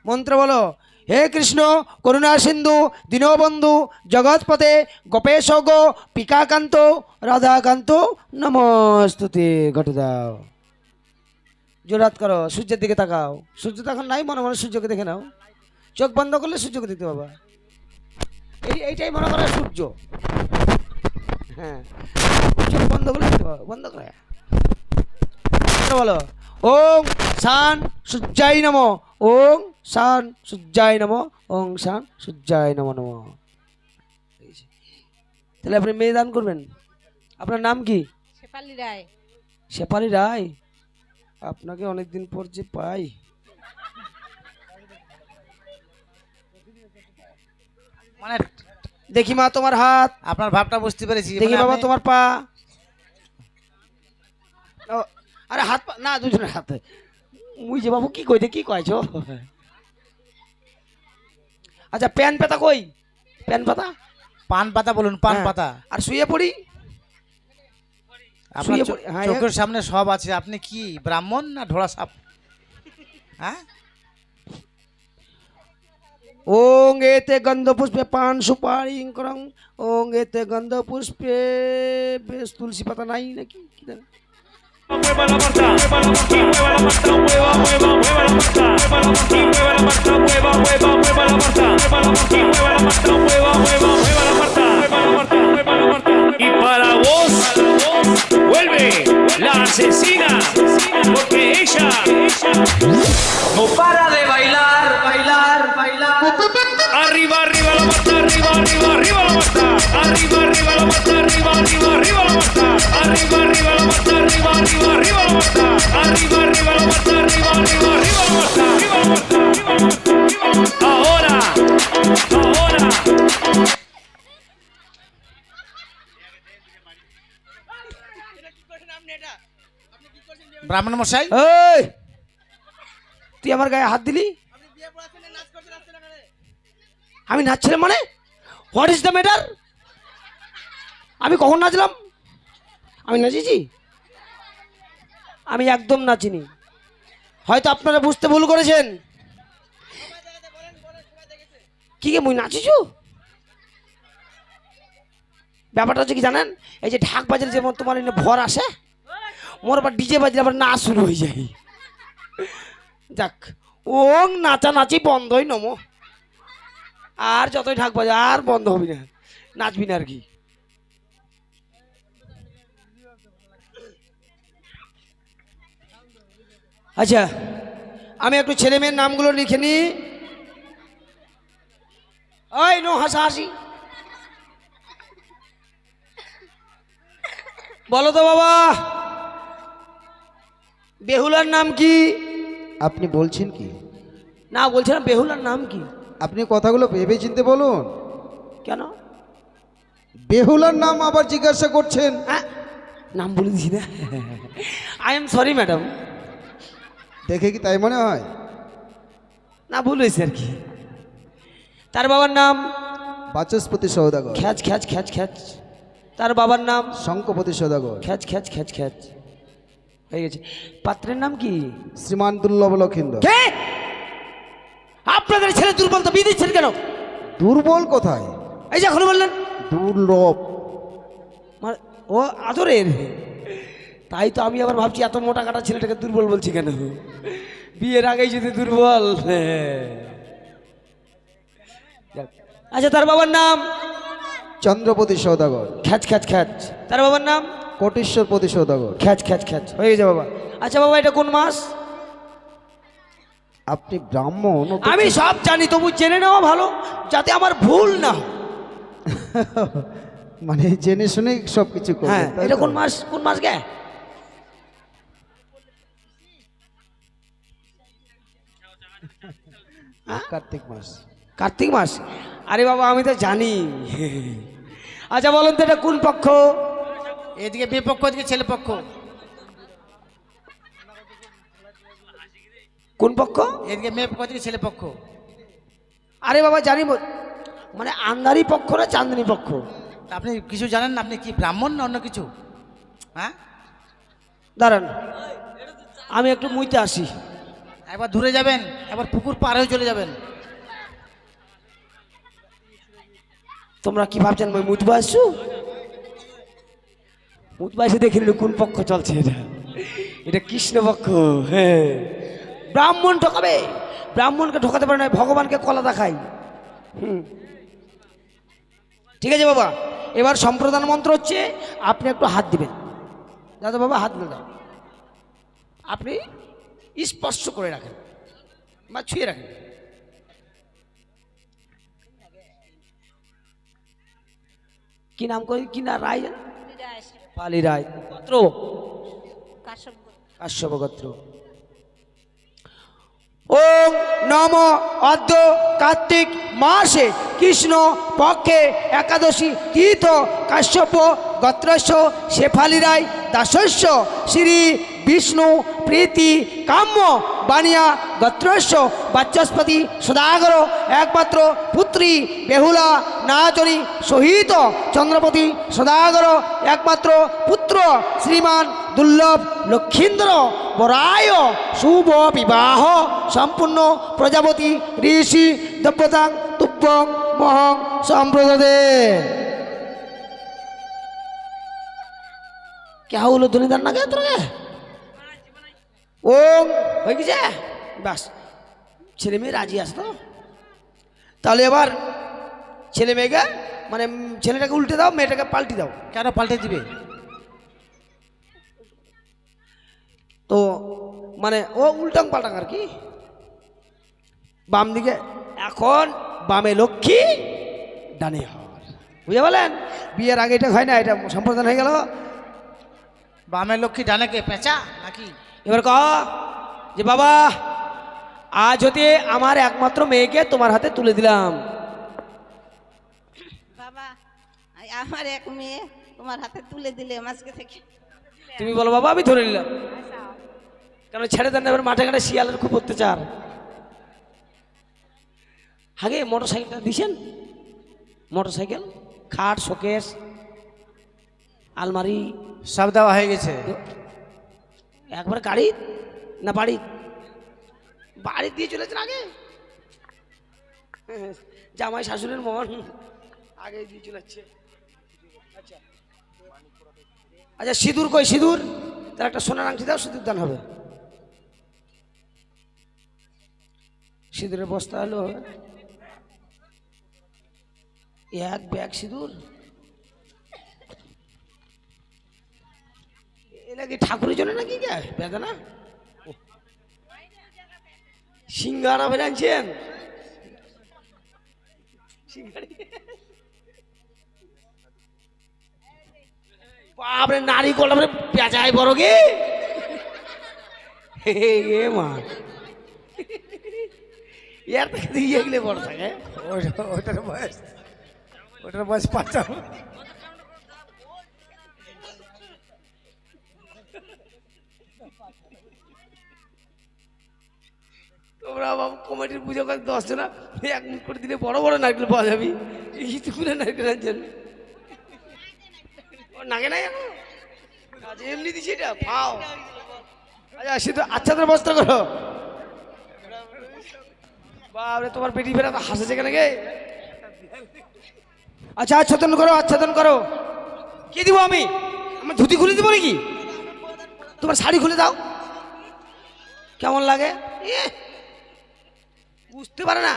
মন্ত্র বলো। হে কৃষ্ণ করুণা সিন্ধু দীনবন্ধু জগৎপতে গোপেশ গো পিকাকান্ত রাধাকান্ত নমস্তুতে। ঘটে দাও। জোরাত করো, সূর্যের দিকে তাকাও। সূর্য তখন নাই, মনে মনে সূর্যকে দেখে নাও। চোখ বন্ধ করলে সূর্যকে দেখতে পাবা। এইটাই মনে করো সূর্য। হ্যাঁ, চোখ বন্ধ করলে দেখতে পাবা, বন্ধ করে বলো। ওং শান সূর্যায় নম, ওং শান সূর্যায় নম, ওং শান সূর্যায় নম নম। তাহলে আপনি মেয়ে দান করবেন। আপনার নাম কি? শেফালি রায়। শেফালি রায়, আপনাকে অনেকদিন পর যে পাই। মানে দেখি মা তোমার হাত, আপনার ভাবটা বুঝতে পেরেছি। দেখি মানে বাবা আপনি- তোমার পা। ও, আরে হাত পা না, দুজনের হাতে। মুই যে বাবু কি কইতে কি কইছো? আচ্ছা প্যান পাতা কই? প্যান পাতা, পান পাতা বলুন, পান হ্যাঁ। পাতা। আর শুয়ে পড়ি। আপনার শুয়ে পড়ি, হ্যাঁ, চোখের সামনে সব আছে। আপনি কি ব্রাহ্মণ না ঢোড়া সাপ? হ্যাঁ, ওং এতে গন্ধ পুষ্পে পান সুপারি করং, ওং এতে গন্ধ পুষ্পে বেশ তুলসী পাতা নাই নাকি কি জানি। Mueva la marcha, mueva la marcha, mueva la marcha, mueva, mueva, mueva la marcha, mueva la marcha, mueva la marcha, mueva, mueva, mueva la marcha, mueva la marcha, mueva la marcha, mueva, mueva, mueva la marcha, mueva la marcha, mueva la marcha. Y para vos, vuelve la asesina, porque ella no para de bailar, bailar, bailar. Arriba, arriba la marcha, arriba, arriba, arriba la marcha, arriba, arriba la marcha, arriba, arriba, arriba la marcha, arriba, arriba la marcha, arriba, arriba, arriba la marcha, arriba, arriba la marcha, arriba, arriba, arriba la marcha, arriba la marcha, arriba la marcha, arriba la marcha. Ahora, ahora. ব্রাহ্মণ মশাই। এই তুই আমার গায়ে হাত দিলি? আমি নাচছিলাম মানে? What is the matter? আমি কখন নাচলাম? আমি নাচেছি? আমি একদম নাচিনি। হয়তো আপনারা বুঝতে ভুল করেছেন। কি গে মুই নাচিছু? ব্যাপারটা হচ্ছে কি জানেন, এই যে ঢাক বাজারে যেমন তোমার এনে ভর আসে, মোর আবার ডিজে বাজলে আবার নাচ শুরু হয়ে যায়। যাক, ওং নাচানাচি বন্ধই নমো। আর যতই ঢাক বাজে আর বন্ধ হবি না, নাচবি না আর কি। আচ্ছা, আমি একটু ছেলে মেয়ের নামগুলো লিখে নি। ওই নো হাসাহাসি। বলো তো বাবা, বেহুলার নাম কি? আপনি বলছেন কি? না, বলছিলাম বেহুলার নাম কি? আপনি কথাগুলো ভেবে চিনতে বলুন। কেন? বেহুলার নাম আবার জিজ্ঞাসা করছেন? নাম বলে দিছি না। I am sorry madam. দেখে কি তাই মনে হয়? না, ভুল হয়েছে আর কি। তার বাবার নাম বাচস্পতি সৌদাগর। খ্যাচ খ্যাচ খ্যাচ খ্যাচ। তার বাবার নাম শঙ্কপতি সৌদাগর। খ্যাচ খ্যাচ খ্যাচ খ্যাচ। হয়ে গেছে। পাত্রের নাম কি? শ্রীমান দুর্লভ লক্ষিন্দর। কে? আপনাদের ছেলে দুর্বল তো বিয়ে দিচ্ছেন কেন? দুর্বল কোথায়? এই যে এখন বললেন দুর্লভ। ও আদরের। তাই তো আমি আবার ভাবছি এত মোটা কাটা ছেলেটাকে দুর্বল বলছি কেন? বিয়ের আগেই যদি দুর্বল। আচ্ছা, তার বাবার নাম? চন্দ্রপতি সৌদাগর। খ্যাচ খ্যাচ খ্যাচ। তার বাবার নাম? কোটেশ্বরপতি সৌদাগর। খ্যাচ খ্যাচ খ্যাচ। হয়ে গেছে বাবা। আচ্ছা বাবা, এটা কোন মাস? আপনি ব্রাহ্মণ? আমি সব জানি, তবু জেনে নেওয়া ভালো যাতে আমার ভুল না হয়। মানে জেনে শুনে সবকিছু করবেন, হ্যাঁ, তাই এটা তো? কোন মাস? কোন মাস গে? কার্তিক মাস। কার্তিক মাস? আরে বাবা, আমি তো জানি। আচ্ছা বলেন তো, এটা কোন পক্ষ? এদিকে বিয়ে পক্ষ, এদিকে ছেলে পক্ষ। কোন পক্ষ? এদিকে মেয়ে পক্ষ থেকে ছেলে পক্ষ। আরে বাবা জানি মানে আন্ধারি পক্ষ না চাঁদনি পক্ষ? তা আপনি কিছু জানেন না? আপনি কি ব্রাহ্মণ না অন্য কিছু? হ্যাঁ, দাঁড়ান আমি একটু মুইতে আসি। একবার দূরে যাবেন, একবার পুকুর পার হয়ে চলে যাবেন। তোমরা কি ভাবছেন মই মুতবা আসছু? মুতবা এসে দেখে নিল কোন পক্ষ চলছে। এটা এটা কৃষ্ণ পক্ষ। হ্যাঁ, ব্রাহ্মণ ঠকাবে? ব্রাহ্মণকে ঠকাতে পারে না, ভগবানকে কলা দেখাই। ঠিক আছে বাবা, এবার সম্প্রদান মন্ত্র হচ্ছে, আপনি একটু হাত দিবেন। দাদা বাবা হাত দিয়ে দাও, আপনি স্পর্শ করে রাখেন বা ছুঁয়ে রাখেন। কি নাম করি, কি না রায়? পালি রায়। গোত্র কাশ্যপ গোত্র। ওম নম অদ্য কার্তিক মাসে কৃষ্ণ পক্ষে একাদশী তীর্থ কাশ্যপ গোত্রস্য শেফালি রায় দাসস্য শ্রী বিষ্ণু প্রীতি কাম্য বানিয়া গোত্রস্য বাচস্পতি সদাগর একমাত্র পুত্রী বেহুলা নাচনী সহিত চন্দ্রপতি সদাগর একমাত্র পুত্র শ্রীমান দুর্লভ লক্ষীন্দ্র বরায় শুভ বিবাহ সম্পূর্ণ প্রজাপতি ঋষি দব্যতাং তুব্বং মহং সম্প্রদে। কে হলো ধনীদার না কে তোকে? ওম হয়ে গেছে বাস। ছেলে মেয়ে রাজি আছে তো? তাহলে এবার ছেলে মেয়েকে মানে ছেলেটাকে উল্টে দাও, মেয়েটাকে পাল্টি দাও। কেন পাল্টে দিবে? তো মানে ও উল্টাং পাল্টাং আর কি। বাম দিকে এখন বামে লক্ষ্মী ডানে হর, বুঝে বলেন? বিয়ের আগে এটা হয় না, এটা সম্প্রদান হয়ে গেল। বামে লক্ষ্মী ডানে কে পেঁচা নাকি? এবার কহ যে বাবা আজ হতে আমার একমাত্র মেয়েকে তোমার হাতে তুলে দিলাম। বাবা আমার এক মেয়ে তোমার হাতে তুলে দিলে আজকে থেকে। তুমি বলো বাবা আমি ধরে নিলাম। কেন ছেড়ে দেন, এবার মাঠে ঘাটে শিয়ালের খুব অত্যাচার। আগে মোটর সাইকেলটা দিছেন, মোটর সাইকেল, খাট, শোকেস, আলমারি সব দেওয়া হয়ে গেছে। একবার গাড়ি না বাড়ি? বাড়ি দিয়ে চলেছেন আগে। জামাই শাশুড়ির মন আগে দিয়ে চলেছে। আচ্ছা আচ্ছা, সিঁদুর কই? সিঁদুর তার একটা সোনার আংটি দাও, সিঁদুর দান হবে। সিঁদুরের বস্তা হলো এক ব্যাগ সিঁদুর। এটা কি ঠাকুরের জন্য নাকি গে বেদনা? সিঙ্গারা বের আনছেন? বাপরে নারিকল পেঁচাই বড় গে মা, এর থেকে দিয়ে গেলে বড় থাকে। ওটার বয়স ৫। তোমরা বাবু কমিটির পুজো করে 10 জনা এক মুখ করে দিলে বড় বড় নারকেল পাওয়া যাবে। ইতি করে নারকেল আনছেন নাগে নাই এখন এমনি দিছি এটা পাও। আচ্ছা সে তো আচ্ছাদের বস্তা করো। বাবরে তোমার পেটি ফেরা তো হাসেছে কেন গে? আচ্ছা আচ্ছাদন করো, আচ্ছাদন করো। কি দিব আমি? আমার ধুতি খুলে দিব নাকি? তোমার শাড়ি খুলে দাও, কেমন লাগে? বুঝতে পারে না।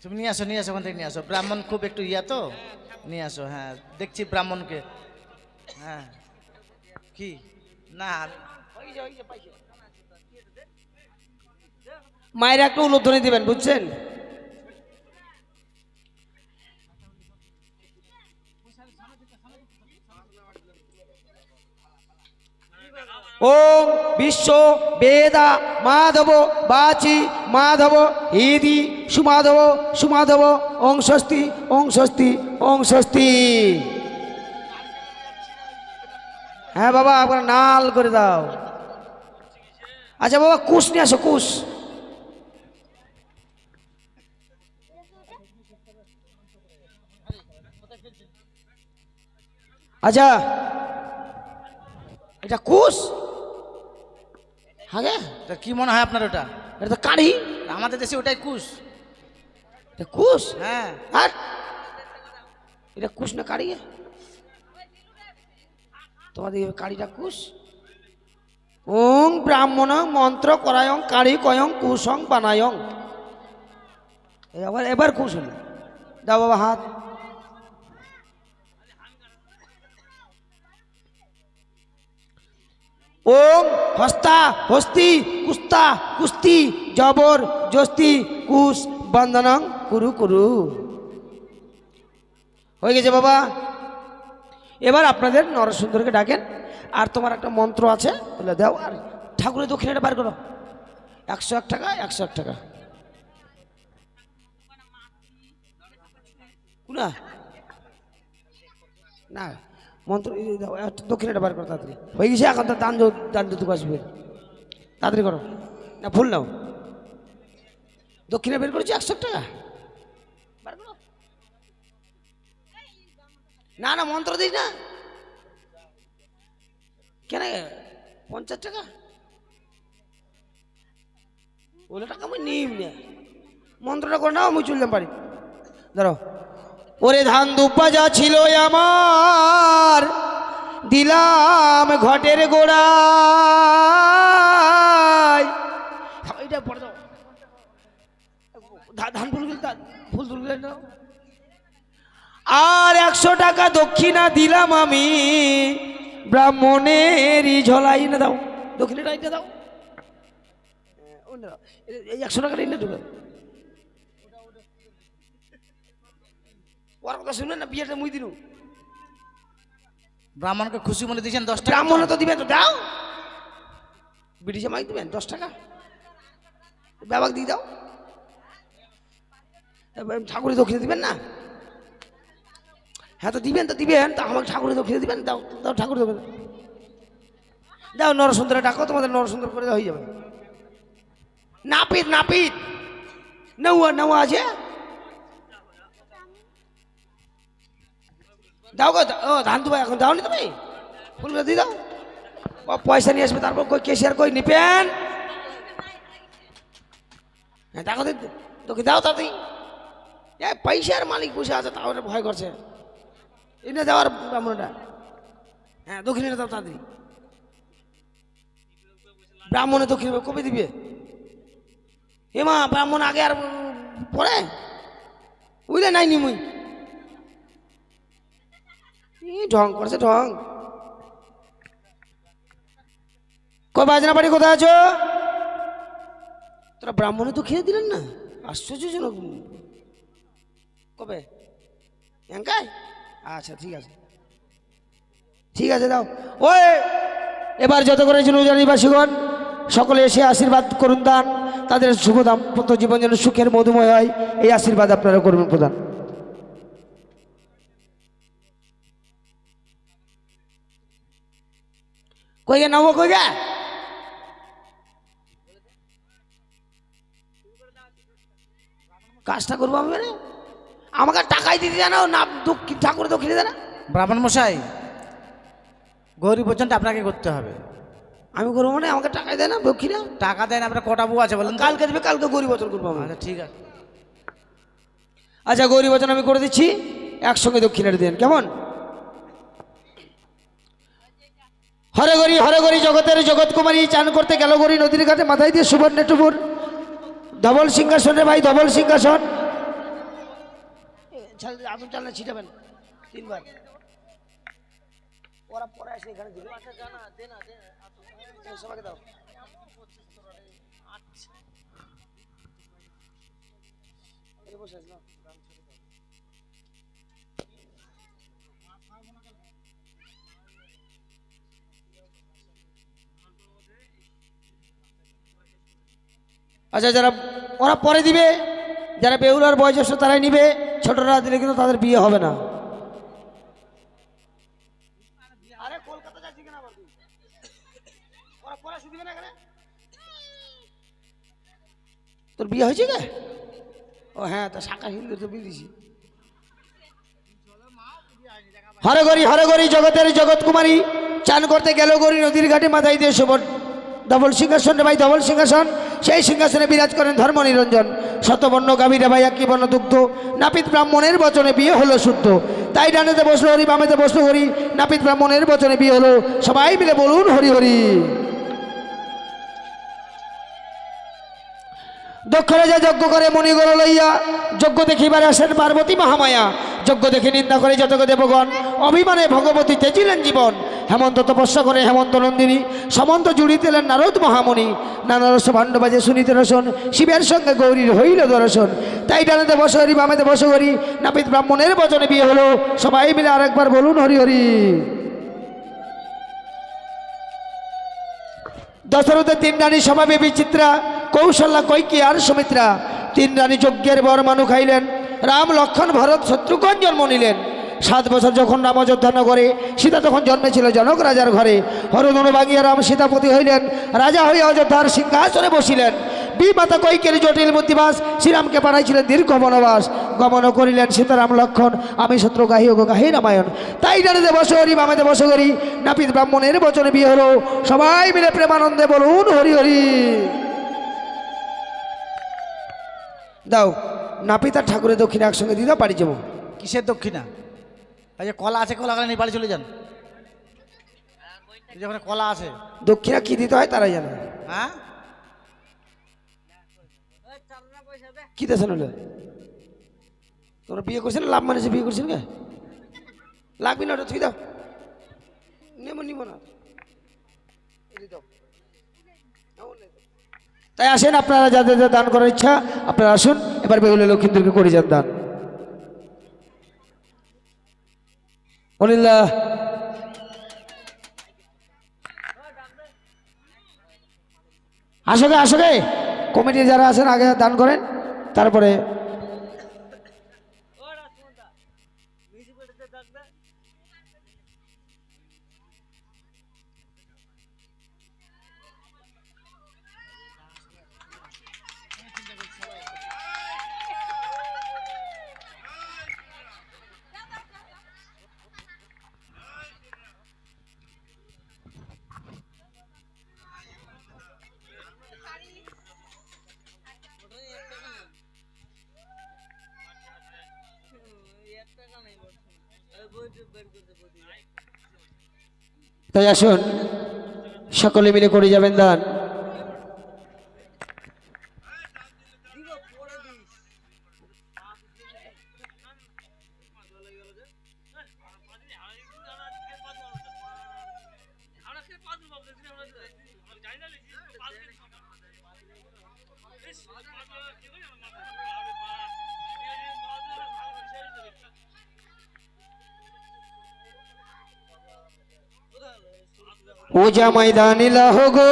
তুমি নিয়ে আসো, নিয়ে আসো, ওখান থেকে নিয়ে আসো। ব্রাহ্মণ খুব একটু ইয়া তো, নিয়ে আসো। হ্যাঁ দেখছি ব্রাহ্মণকে। হ্যাঁ কি না মায়ের একটা উলোধ্বনি দিবেন, বুঝছেন? ওম বিশ্ব বেদা মাধব বাচি মাধব হিদি সুমাধব সুমাধব ওং স্বস্তি ওং স্বস্তি ওং স্বস্তি। হ্যাঁ বাবা আপনার নাল করে দাও। আচ্ছা বাবা কুশ নিয়ে আসো কুশ। আচ্ছা এটা কুশ? হ্যাঁ তা কি মনে হয় আপনার ওটা? এটা তো কারি। আমাদের দেশে ওটাই কুশ। এটা কুশ? হ্যাঁ। আর এটা কুশ না কারি? তোমাদের কারিটা কুশ। ওং ব্রাহ্মণ মন্ত্র করায়ং কারি কয়ং কুশং বানায়ং। এবার কুশ হলো। দাও বাবা হাত। ওং হস্তা হস্তি কুস্তা কুস্তি জবর জস্তি কুশ বন্দনং কুরু কুরু। হয়ে গেছে বাবা। এবার আপনাদের নরসুন্দরকে ডাকেন। আর তোমার একটা মন্ত্র আছে বলে দাও। আর ঠাকুরের দক্ষিণাটা বার করো। 101 টাকা 101 টাকা। না না মন্ত্র দাও, দক্ষিণাটা বার করো তাড়াতাড়ি। হয়ে গেছে এখন তো দান দুটো আসবে। তাড়াতাড়ি করো। না ভুল নাও। দক্ষিণা বের করেছি 101 টাকা। বার করো। না না মন্ত্র দিস না কেন? 50 টাকা ওগুলো টাকা আমি নিম না। মন্ত্রটা করে নাও আমি চললাম পারি। ধরো। ওরে ধান দুব্বা যা ছিল আমার দিলাম ঘটের গোড়ায়। এটা পড়ে দাও। ধান ফুল তুলগুলো দাও। আর 100 টাকা দক্ষিণা দিলাম আমি ব্রাহ্মণেরই ঝোলাই। না দাও দক্ষিণাটা এটা দাও। এই 100 টাকাটা এনে ঢুকে ওর কথা শুনলেন না? বিয়েটা মুই দিলু। ব্রাহ্মণকে খুশি মনে দিয়েছেন 10 টাকা। ব্রাহ্মণ তো দিবেন তো দাও। ব্রিটিশে মাইক দিবেন 10 টাকা। বাবাকে দিয়ে দাও। ঠাকুরের দক্ষিণে দিবেন না? হ্যাঁ তো দিবেন তা আমাকে ঠাকুরের দক্ষিণে দিবেন। দাও দাও ঠাকুর দেবেন। দাও নরসুন্দরে ডাকো। তোমাদের নরসুন্দর করে হয়ে যাবে। নাপিত নাপিত নৌয়া আছে। দাও গো। ও ধান দুবা এখন দাও নি তুমি? ফুলগুলো দিয়ে দাও। পয়সা নিয়ে আসবে। তারপর কই কেশিয়ার কই নিপেন? হ্যাঁ দেখো তোকে দাও তাতেই। পয়সার মালিক বসে আছে তাহলে ভয় করছে। এনে দেওয়ার ব্রাহ্মণটা। হ্যাঁ দক্ষিণে দাও তাড়াতাড়ি। ব্রাহ্মণে দক্ষিণ কবে দিবে? হেমা ব্রাহ্মণ আগে আর পরে বুঝলে নাই নি মুই। ঢং করছে ঢং। কই বাজনা বাড়ি কোথায় আছো? তোরা ব্রাহ্মণে তো খেয়ে দিলেন না? আশ্চর্যজনক। কবে? এঙ্কায়? আচ্ছা ঠিক আছে ঠিক আছে দাও। ওই এবার যত করে জনজাতিবাসীগণ সকলে এসে আশীর্বাদ করুন দান। তাদের শুভ দাম্পত্য জীবন যেন সুখের মধুময় হয় এই আশীর্বাদ আপনারা করবেন প্রদান। কই গে নাও কই গে? কাজটা করবো আমি মানে আমাকে টাকাই দিতে জানো না? ঠাকুর দক্ষিণে দেয় না? ব্রাহ্মণ মশাই গৌরী পর্যন্ত আপনাকে করতে হবে। আমি করবো মানে আমাকে টাকাই দেয় না দক্ষিণা? টাকা দেন। আপনার কটা বউ আছে বলেন? কালকে দেবে। কালকে গৌরী বচন করবো আমি। আচ্ছা ঠিক আছে। আচ্ছা গৌরী বচন আমি করে দিচ্ছি। একসঙ্গে দক্ষিণাটা দেন কেমন? হরে গরি জগতের জগৎ কুমারী চান করতে গেল গরি নদীর ঘাটে মাথায় দিয়ে সুবর্ণ টুপুর ধবল সিংহাসনে ভাই ধবল সিংহাসন। আদর চাল না ছিটাবেন 3 বার। ওরা পরে আসে এখানে দিবে। সবাইকে দাও। আচ্ছা যারা ওরা পরে দিবে, যারা বেহুলার বয়োজ্যেষ্ঠ তারাই নিবে। ছোটরা দিলে কিন্তু তাদের বিয়ে হবে না। আরে কলকাতা যাচ্ছি কেন আবার? ওরা পরে শুধিবে না এখানে? তোর বিয়ে হয়েছে কে? ও হ্যাঁ, তা শাখা হিন্দু তো বিলিছি। হরগরি জগতের জগৎ কুমারী চান করতে গেল গরি নদীর ঘাটে মাথায় দিয়ে শোভন ধবল সিংহাসন রে ভাই, ধবল সিংহাসন। সেই সিংহাসনে বিরাজ করেন ধর্ম নিরঞ্জন। শতবর্ণ গাভী রে ভাই, একই বর্ণ দুগ্ধ। নাপিত ব্রাহ্মণের বচনে বিয়ে হলো শুদ্ধ। তাই ডানেতে বসলো হরি, বামেতে বসলো হরি। নাপিত ব্রাহ্মণের বচনে বিয়ে হলো, সবাই মিলে বলুন হরি হরি। দক্ষ রাজা যজ্ঞ করে মণিগণ লইয়া, যজ্ঞ দেখিবার আসেন পার্বতী মহামায়া। যজ্ঞ দেখে নিন্দা করে যতক দেবগণ, অভিমানে ভগবতী তেজিলেন জীবন। হেমন্ত তপস্যা করে হেমন্ত নন্দিনী, সমন্ত জুড়িতেলেন নারদ মহামণি। নানা রস ভাণ্ড বাজে শুনিতে রসন, শিবের সঙ্গে গৌরীর হইল দর্শন। তাই ডানেতে বসো হরি, বামেতে বসো হরি। নাপিত ব্রাহ্মণের বচনে বিয়ে হলো, সবাই মিলে আরেকবার বলুন হরি হরি। দশরথের 3 রানী স্বভাবে বিচিত্রা, কৌশল্যা কৈকেয়ী আর সুমিত্রা। 3 রানী যজ্ঞের বর মানু খাইলেন, রাম লক্ষ্মণ ভরত শত্রুঘ্ন জন্ম নিলেন। 7 বছর যখন রাম অযোধ্যা নগরে, সীতা তখন জন্মেছিল জনক রাজার ঘরে। হরধনু ভাঙিয়া রাম সীতাপতি হইলেন, রাজা হইয়া অযোধ্যার সিংহাসনে বসিলেন। বিমাতা কৈকেয়ীর জটিল বুদ্ধিবাস, শ্রীরামকে পাঠাইছিলেন দীর্ঘ বনবাস। গমন করিলেন সীতারাম লক্ষণ, আমি শত্রু গাহি ও গাহি রামায়ণ। তাই ডানেতে বসো হরি, বামেতে বসো হরি। নাপিত ব্রাহ্মণের বচনে বিয়ে হলো, সবাই মিলে প্রেমানন্দে বলুন হরি হরি। দাও নাপিত আর ঠাকুরের দক্ষিণা একসঙ্গে দিদা, বাড়ি যাবো। কিসের দক্ষিণা? এই যে কলা আছে, কলা নিয়ে বাড়ি চলে যান। এই যে ওখানে কলা আছে, দক্ষিণা কি দিতে হয় তারাই জানে। হ্যাঁ কি দেশেন হলো? তোমরা বিয়ে করছেন, লাভ মানেছে বিয়ে করছেন কে? লাগবি না, ওটা তুই দাও। নিব না। তাই আসেন আপনারা, যাদের দান করার ইচ্ছা আপনারা আসুন। এবার বেহুলা লক্ষ্মীদেরকে করে যান দান। অনিল্লাহ আসো গে। কমিটির যারা আছেন আগে দান করেন, তারপরে তাই আসুন সকলে মিলে করে যাবেন দান। ও জামাই দানিলা হো গো,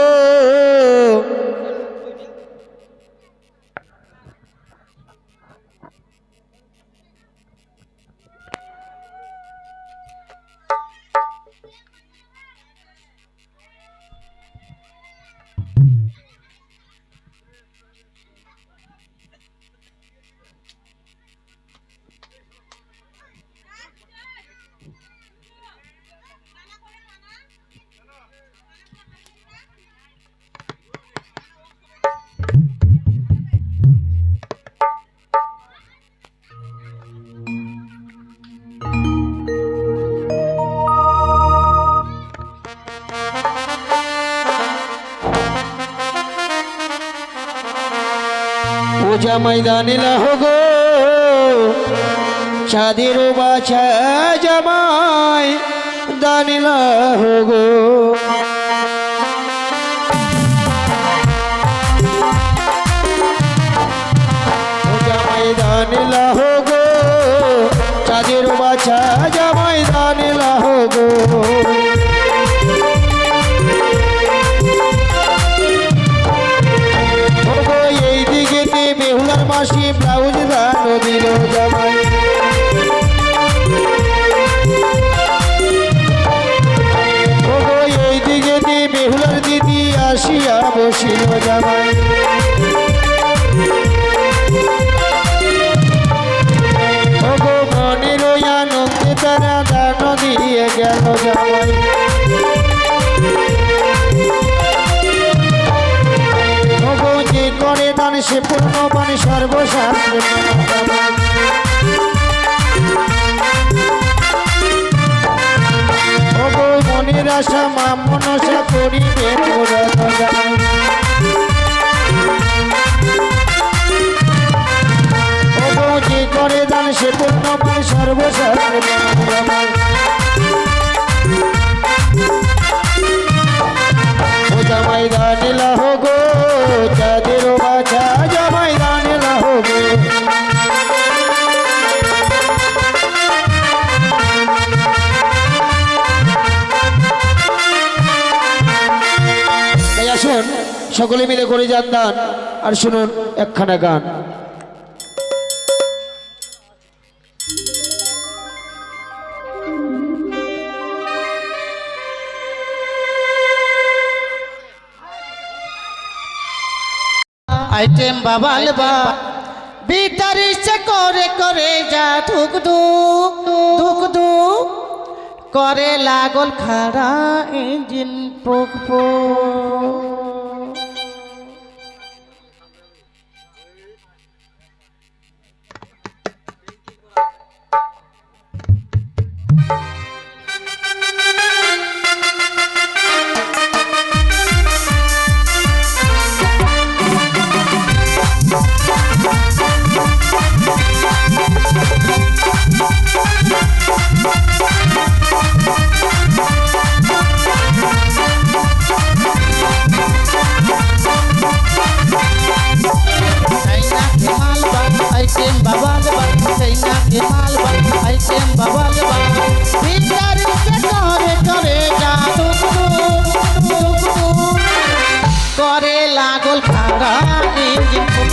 জামাই দানিলা হো গো, চাঁদের বাছা জামাই দানিলা হো গো। জামাই দানিলা হো গো, চাঁদের বাছা জামাই দানিলা হো গো। বেহুলার মাসি ব্লাউজ দান দিল জামাই, এই দিকে বেহুলার দিদি আসিয়া বসিল জামাই। সে পূর্ণবান সর্বশাস্ত্রে ওগো মনের আশা মা মনসা করিবে পূরণ ওগো যে করে দান সে পূর্ণবান সর্বশাস্ত্রে ও জামাই গানে লাহো গো চাঁদের বাছা জামাই গানে লাহো গো তাই আসুন সকলে মিলে করে যান দান আর শুনুন একখানা গান। আইটেম বাবাল বা ভিতর ইচ্ছে করে করে যা ধুক ধুক ধুক ধুক করে লাগল খাড়া ইঞ্জিন পোক পোক আইটেম বাবাল বা চাইনা কে মাল বা আইটেম বাবাল বা ভিতর ইচ্ছে করে করে যা ধুক ধুক ধুক ধুক করে লাগল খাড়া ইঞ্জিন পোক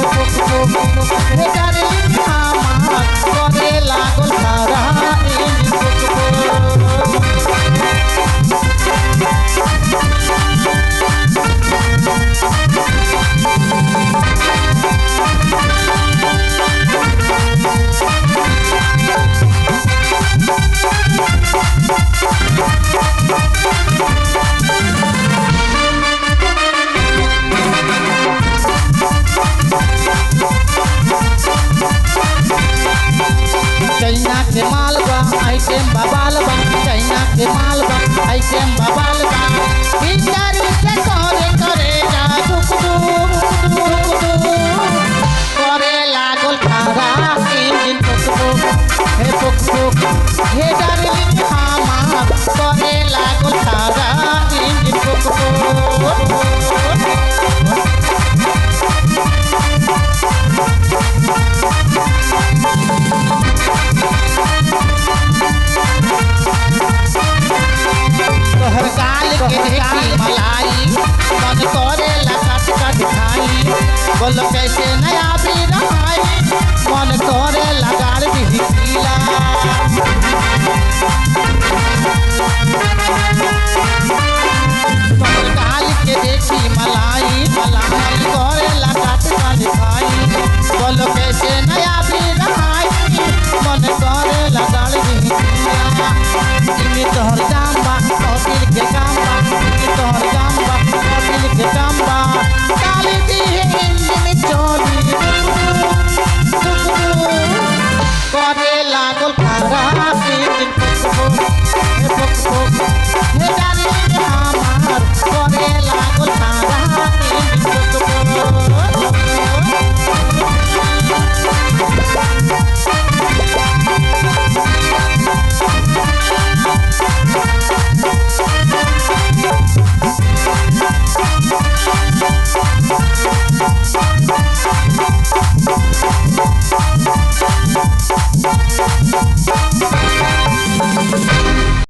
পোক পোক পোক হে ডার্লিং আমার করে লাগল খাড়া ইঞ্জিন পোক পোক चाइना के माल बा आइटम बबाल बा चाइना के माल बा आइटम बबाल बा भीतर से करे करे जा दुख दुख दुख दुख करे लागल खारा इंजन पुक हे पुक हे डार्लिंग हमार करे लागल खारा इंजन पुक तोहर गाल के देखी मलाई मन करे लकट कट खाई बोल कैसे नया भी रहाई मन करे लगार भी कीला तोहर गाल के देखी मलाई मलाई करे लकट